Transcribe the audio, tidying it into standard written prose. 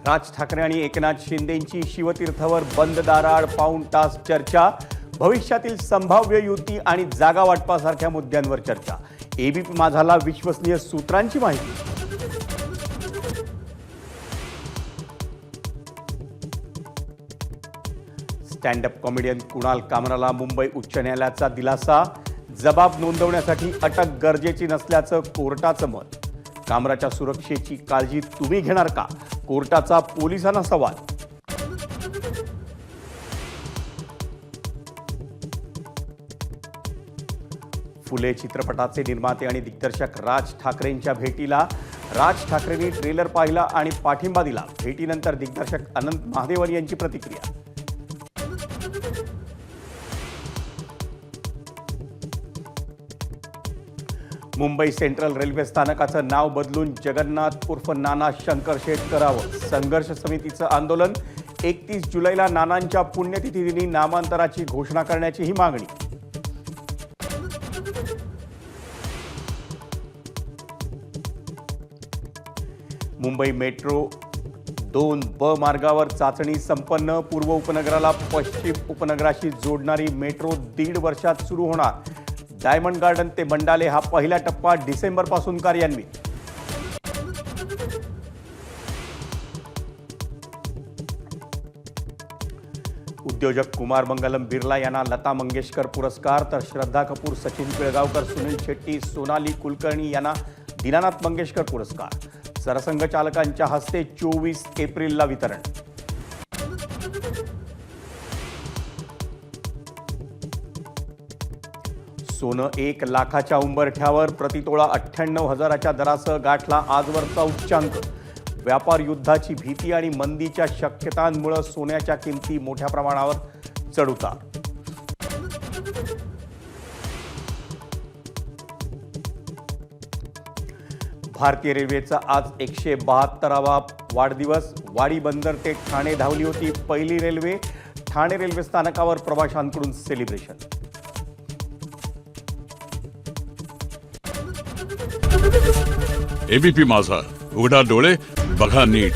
राज ठाकरे आणि एकनाथ शिंदेंची शिवतीर्थावर बंद दाराआड पाऊण तास चर्चा. भविष्यातील संभाव्य युती आणि जागा वाटपासारख्या मुद्द्यांवर चर्चा. एबीपी माझाला विश्वसनीय सूत्रांची माहिती. स्टँडअप कॉमेडियन कुणाल कामराला मुंबई उच्च न्यायालयाचा दिलासा. जबाब नोंदवण्यासाठी अटक गरजेची नसल्याचं कोर्टाचं मत. कामराच्या सुरक्षेची काळजी तुम्ही घेणार का? कोर्टाचा पोलिसांना सवाल. फुले चित्रपटाचे निर्माते आणि दिग्दर्शक राज ठाकरेंच्या भेटीला. राज ठाकरेंनी ट्रेलर पाहिला आणि पाठिंबा दिला. भेटीनंतर दिग्दर्शक अनंत महादेवन यांची प्रतिक्रिया. मुंबई सेंट्रल रेल्वे स्थानकाचं नाव बदलून जगन्नाथ उर्फ नाना शंकर शेठ करावं. संघर्ष समितीचं आंदोलन. 31 जुलैला नानांच्या पुण्यतिथीदिनी नामांतराची घोषणा करण्याची ही मागणी. मुंबई मेट्रो 2B मार्गावर चाचणी संपन्न. पूर्व उपनगराला पश्चिम उपनगराशी जोडणारी मेट्रो 1.5 वर्षात सुरू होणार. डायमंड गार्डन ते मंडाले हा पहिला टप्पा डिसेंबरपासून कार्यान्वित. उद्योजक कुमार मंगलम बिर्ला यांना लता मंगेशकर पुरस्कार, तर श्रद्धा कपूर, सचिन पिळगावकर, सुनील शेट्टी, सोनाली कुलकर्णी यांना दीनानाथ मंगेशकर पुरस्कार. सरसंघचालकांच्या हस्ते 24 एप्रिलला वितरण. सोनं 1 लाखाच्या उंबरठ्यावर. प्रतितोळा 98,000च्या दरासह गाठला आजवरचा उच्चांक. व्यापार युद्धाची भीती आणि मंदीच्या शक्यतांमुळे सोन्याच्या किमती मोठ्या प्रमाणावर चढउतार. भारतीय रेल्वेचा आज 172वा वाढदिवस. वाडी बंदर ते ठाणे धावली होती पहिली रेल्वे. ठाणे रेल्वे स्थानकावर प्रवाशांकडून सेलिब्रेशन. एबीपी माझा, उघडा डोळे बघा नीट.